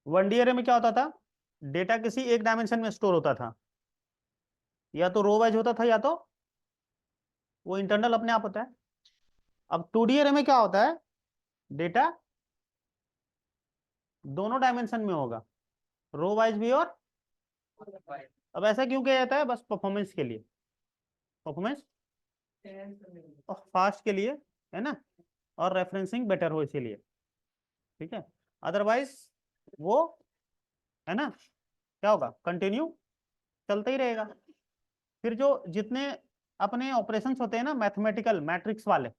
1D array में क्या होता था, डेटा किसी एक डायमेंशन में स्टोर होता था, या तो रो वाइज होता था या तो वो इंटरनल अपने आप होता है। अब 2D एरे में क्या होता है, डेटा दोनों डायमेंशन में होगा, रो वाइज भी और। अब ऐसा क्यों किया जाता है, बस परफॉर्मेंस के लिए, परफॉर्मेंस और फास्ट के लिए, है ना, और रेफरेंसिंग बेटर हो इसीलिए, ठीक है। अदरवाइज वो, है ना, क्या होगा, कंटिन्यू चलता ही रहेगा। फिर जो जितने अपने ऑपरेशंस होते हैं ना मैथमेटिकल मैट्रिक्स वाले,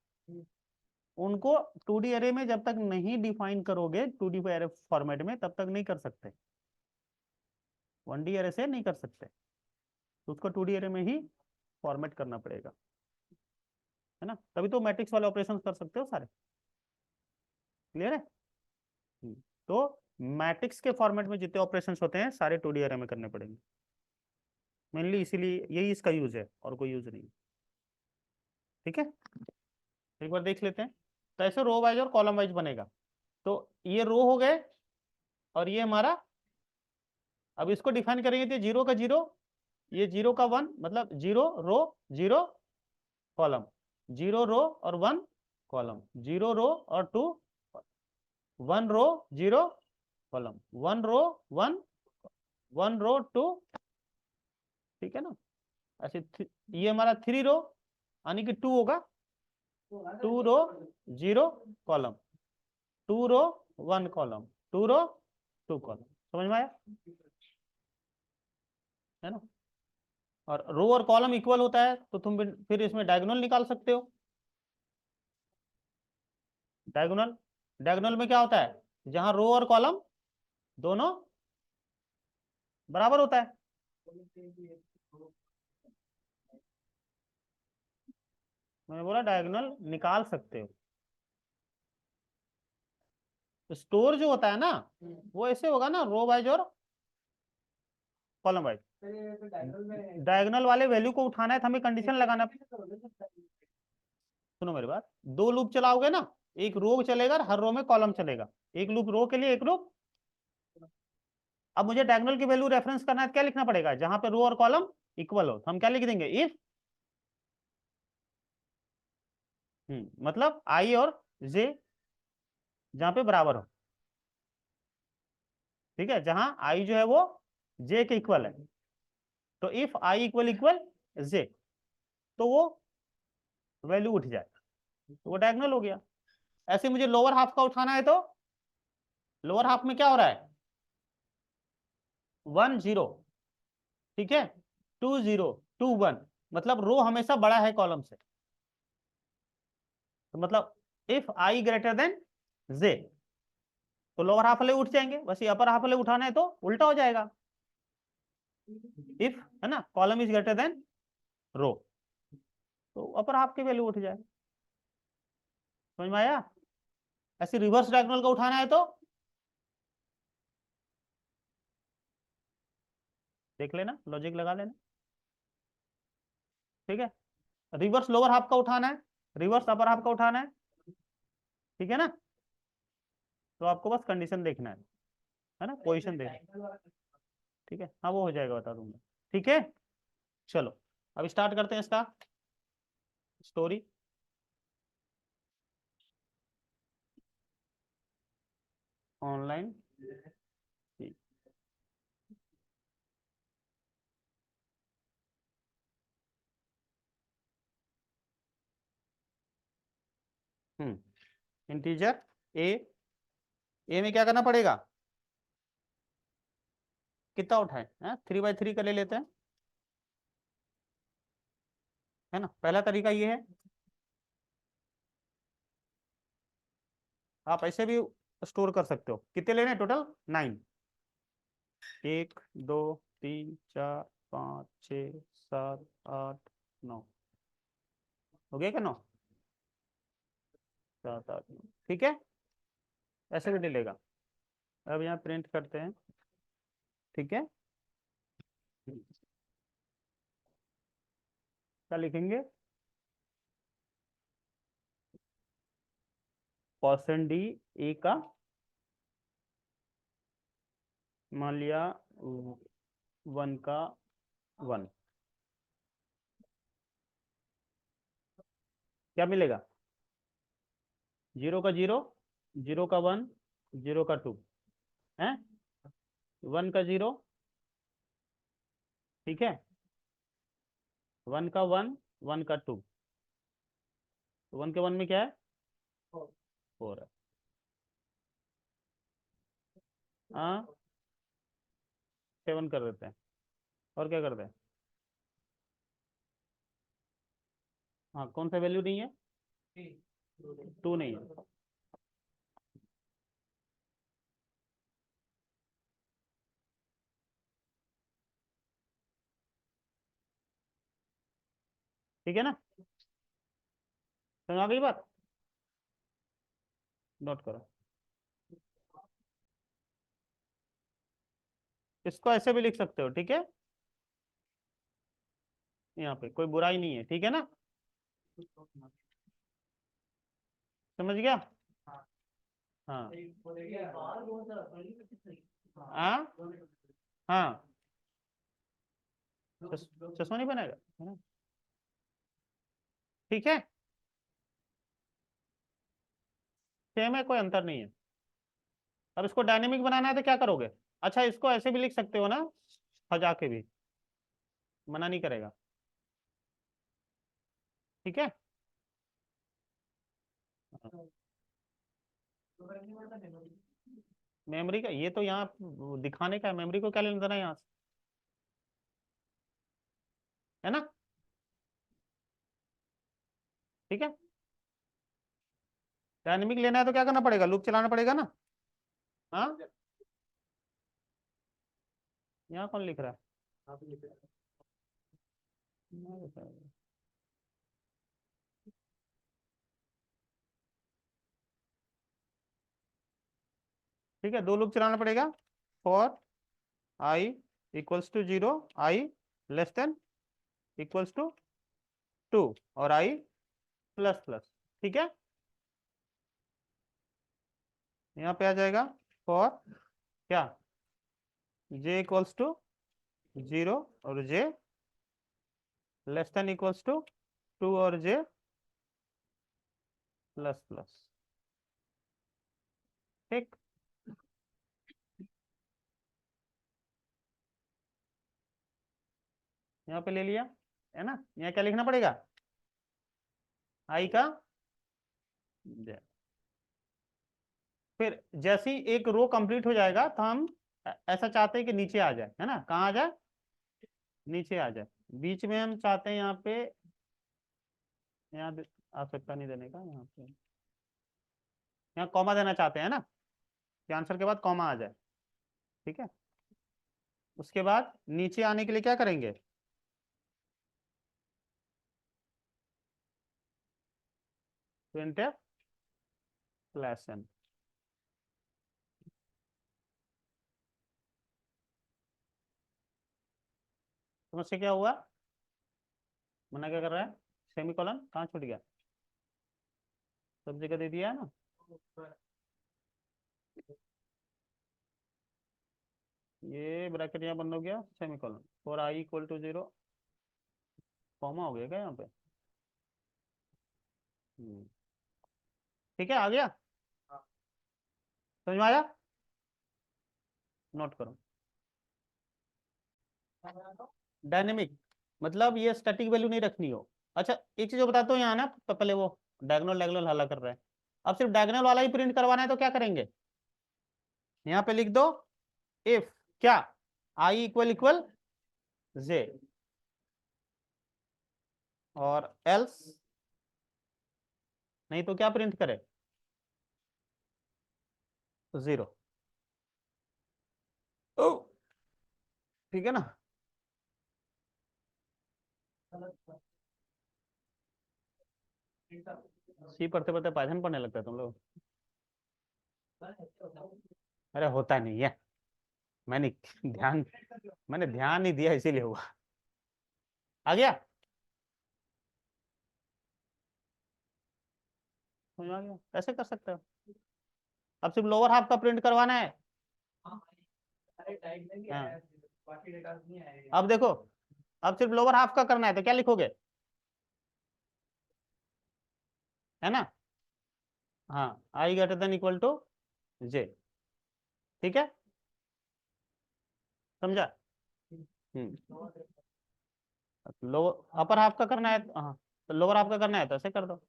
उनको 2D एरे में जब तक नहीं डिफाइन करोगे 2D एरे फॉर्मेट में, तब तक नहीं कर सकते, 1D एरे से नहीं कर सकते, तो उसको 2D एरे में ही फॉर्मेट करना पड़ेगा, है ना, तभी तो मैट्रिक्स वाले ऑपरेशन कर सकते हो सारे। क्लियर है? तो मैट्रिक्स के फॉर्मेट में जितने ऑपरेशन होते हैं सारे 2D एरे में करने पड़ेंगे, मेनली इसीलिए यही इसका यूज है, और कोई यूज नहीं। ठीक है, एक बार देख लेते हैं। तो ऐसे रो वाइज और कॉलम वाइज बनेगा। तो ये रो हो गए, और ये हमारा, अब इसको डिफाइन करेंगे तो 0 का 0, ये 0 का 1, मतलब 0 रो 0 कॉलम, 0 रो और 1 कॉलम, 0 रो और 2, 1 रो 0 कॉलम, 1 रो 1, 1 रो 2, ठीक है ना। ऐसे ये हमारा 3 रो, यानी कि 2 होगा, 2 रो 0 कॉलम, 2 रो 1 कॉलम, 2 रो 2 कॉलम। समझ में आया, है ना। और रो और कॉलम इक्वल होता है तो तुम फिर इसमें डायगोनल निकाल सकते हो। डायगोनल, डायगोनल में क्या होता है, जहां रो और कॉलम दोनों बराबर होता है, मैंने बोला डायगोनल निकाल सकते हो। स्टोर जो होता है ना, वो ऐसे होगा ना, रो वाइज और कॉलम वाइज। डायगोनल वाले वैल्यू को उठाना है तो हमें कंडीशन लगाना। सुनो मेरी बात, दो लूप चलाओगे ना, एक रो चलेगा और हर रो में कॉलम चलेगा, एक लूप रो के लिए एक लूप। अब मुझे डायगोनल की वैल्यू रेफरेंस करना है तो क्या लिखना पड़ेगा, जहां पे रो और कॉलम इक्वल हो, तो हम क्या लिख देंगे, इफ, मतलब आई और जे जहां पे बराबर हो, ठीक है, जहां आई जो है वो जे के इक्वल है, तो इफ आई इक्वल इक्वल जे, तो वो वैल्यू उठ जाए, तो वो डायगोनल हो गया। ऐसे मुझे लोअर हाफ का उठाना है तो लोअर हाफ में क्या हो रहा है, 1 0, ठीक है, 2 0, 2 1, मतलब रो हमेशा बड़ा है कॉलम से, तो मतलब इफ आई ग्रेटर देन जे, तो लोअर हाफ वाले उठ जाएंगे, बस ये अपर हाफ वाले उठाना है तो उल्टा हो जाएगा, इफ, है ना, कॉलम इज ग्रेटर देन रो, तो अपर हाफ की वैल्यू उठ जाए। समझ में आया? ऐसे रिवर्स डायगोनल का उठाना है तो देख लेना, लॉजिक लगा लेना, ठीक है। रिवर्स लोअर हाफ का उठाना है, रिवर्स अपर हाफ का उठाना है, ठीक है ना। तो आपको बस कंडीशन देखना है ना, पोजीशन देखना, ठीक है, हाँ वो हो जाएगा, बता दूंगा। ठीक है, चलो अब स्टार्ट करते हैं इसका स्टोरी। ऑनलाइन, इंटीजर ए, ए में क्या करना पड़ेगा, कितना उठाए, 3 बाई 3 का ले लेते हैं, है ना। पहला तरीका ये है, आप ऐसे भी स्टोर कर सकते हो। कितने लेने टोटल, 9, 1 2 3 4 5 6 7 8 9, हो गया क्या, 9 7 8 9, ठीक है, ऐसे भी डलेगा। अब यहाँ प्रिंट करते हैं, ठीक है, क्या लिखेंगे, परसेंट डी ए का मान लिया 1 का 1, क्या मिलेगा? 0 का 0, 0 का 1, 0 का 2 है, 1 का 0, ठीक है, 1 का 1, 1 का 2, तो 1 के 1 में क्या है? 4 है। हाँ, 7 कर देते हैं, और क्या करते हैं? हाँ, कौन सा वैल्यू नहीं है? 2 नहीं है। ठीक है ना, समझ आ गई बात? नोट करो। इसको ऐसे भी लिख सकते हो, ठीक है, यहाँ पे कोई बुराई नहीं है, ठीक है ना, समझ गया? हाँ। हाँ। हाँ, चश्मा नहीं बनाएगा, है ना? ठीक है, सेम है, कोई अंतर नहीं है। अब इसको डायनेमिक बनाना है तो क्या करोगे? अच्छा, इसको ऐसे भी लिख सकते हो ना, सजा के भी, मना नहीं करेगा, ठीक है। मेमोरी का ये तो यहाँ दिखाने का है, मेमोरी को क्या लेना देना है यहाँ से, है ना, ठीक है। डायनेमिक लेना है तो क्या करना पड़ेगा? लूप चलाना पड़ेगा ना। हाँ, यहाँ कौन लिख रहा है? ठीक है, 2 लूप चलाना पड़ेगा। For I equals to 0, I less than equals to 2, और आई प्लस प्लस, ठीक है। यहाँ पे आ जाएगा फॉर क्या, जे इक्वल्स टू 0 और जे लेस देन इक्वल्स टू 2 और जे प्लस प्लस, ठीक। यहाँ पे ले लिया, है ना, यहाँ क्या लिखना पड़ेगा? आई का जे। फिर जैसी एक रो कंप्लीट हो जाएगा तो हम ऐसा चाहते हैं कि नीचे आ जाए, है ना, कहाँ आ जाए? नीचे आ जाए। बीच में हम चाहते हैं यहाँ पे, यहाँ आवश्यकता नहीं देने का, यहाँ पे यहाँ कॉमा देना चाहते हैं ना, कि आंसर के बाद कॉमा आ जाए, ठीक है। उसके बाद नीचे आने के लिए क्या करेंगे? Printf slash n. समझ से क्या हुआ? मना क्या कर रहा है? सेमी कॉलन कहाँ छूट गया? सब जगह दे दिया है ना। ये ब्रैकेट यहाँ बंद हो गया, सेमी कॉलन, और आई इक्वल टू 0, कॉमा हो गया क्या यहाँ पे? हम्म, ठीक है, आ गया, समझ में आया? नोट करो। डायनेमिक मतलब ये स्टैटिक वैल्यू नहीं रखनी हो। अच्छा, एक चीज बताता हूँ यहाँ ना, पहले वो डायगोनल डायगोनल हल्ला कर रहा है। अब सिर्फ डायगोनल वाला ही प्रिंट करवाना है तो क्या करेंगे? यहाँ पे लिख दो इफ क्या, आई इक्वल इक्वल जे, और एल्स नहीं तो क्या प्रिंट करे? 0। ठीक है ना। सी पढ़ते पढ़ते पाइथन पढ़ने लगता है तुम लोग। अरे होता नहीं है, मैंने ध्यान मैंने ध्यान नहीं दिया इसीलिए हुआ। आ गया, समझ में आ गया, ऐसे कर सकते हो। अब सिर्फ लोअर हाफ का प्रिंट करवाना है। हाँ अब देखो, अब सिर्फ लोअर हाफ का करना है तो क्या लिखोगे, है ना। हाँ, आई ग्रेटर देन इक्वल टू जे, ठीक है, समझा। लोअर अपर हाफ का करना है हाँ, तो लोअर हाफ का करना है तो ऐसे कर दो,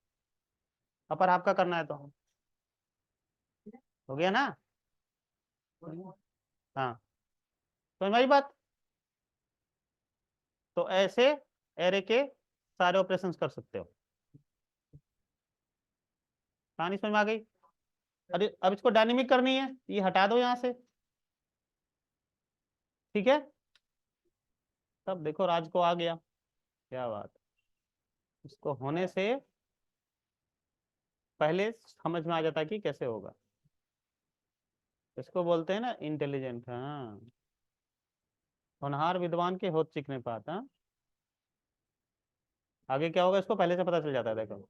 अपर हाफ का करना है तो हो गया ना। हाँ, तो हमारी बात, तो ऐसे एरे के सारे ऑपरेशंस कर सकते हो। कहानी समझ में आ गई। अरे अब इसको डायनेमिक करनी है, ये हटा दो यहाँ से, ठीक है। तब देखो राज को आ गया, क्या बात, इसको होने से पहले समझ में आ जाता कि कैसे होगा। इसको बोलते हैं ना इंटेलिजेंट, हाँ, होनहार विद्वान के होत चिकने पात, हाँ। आगे क्या होगा इसको पहले से पता चल जाता है, देखो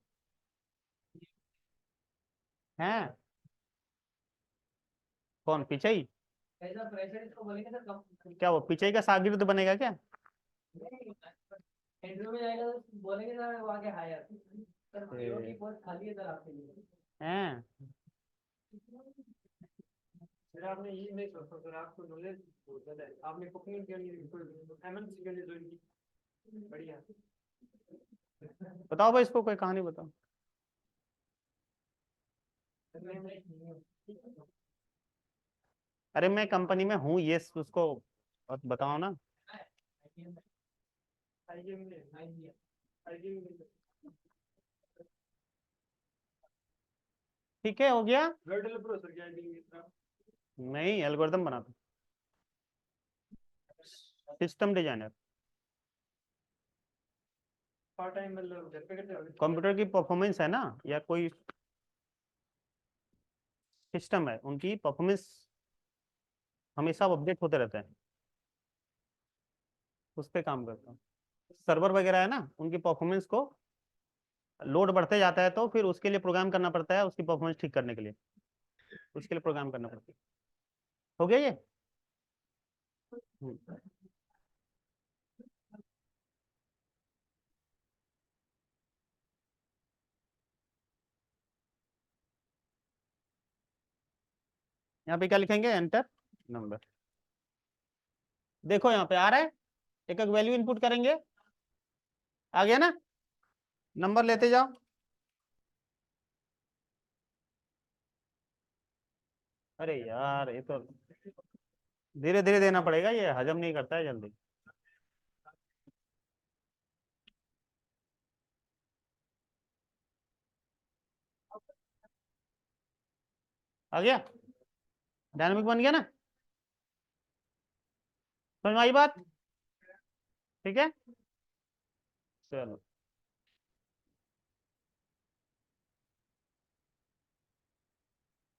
है। कौन पिचई, क्या वो पिचई का शागिर्द बनेगा क्या। इंटरव्यू में जाएगा तो बोलेंगे सर वो आगे हायर सर पीओ की पोस्ट खाली है सर आपके लिए हैं। सर आपने ये नहीं सोचा सर, आपको नॉलेज बहुत ज्यादा है, आपने कुकिंग के लिए एमएनसी के लिए ज्वाइन की, बढ़िया। बताओ भाई इसको कोई कहानी बताओ। अरे मैं कंपनी में हूँ ये उसको और बताओ ना। ठीक है, हो गया। नहीं, एल्गोरिथम बनाता, सिस्टम डिजाइनर। कंप्यूटर की परफॉर्मेंस है ना, या कोई सिस्टम है, उनकी परफॉर्मेंस हमेशा अपडेट होते रहते हैं, उस पर काम करता हूँ। सर्वर वगैरह है ना, उनकी परफॉर्मेंस को लोड बढ़ते जाता है तो फिर उसके लिए प्रोग्राम करना पड़ता है, उसकी परफॉर्मेंस ठीक करने के लिए उसके लिए प्रोग्राम करना पड़ता है। हो गया ये। हम्म। यहाँ पे क्या लिखेंगे, एंटर नंबर। देखो यहाँ पे आ रहा है, एक एक वैल्यू इनपुट करेंगे, आ गया ना, नंबर लेते जाओ। अरे यार ये तो धीरे धीरे देना पड़ेगा, ये हजम नहीं करता है जल्दी। आ गया, डायनामिक बन गया ना, समझ में आई बात, ठीक है, चलो।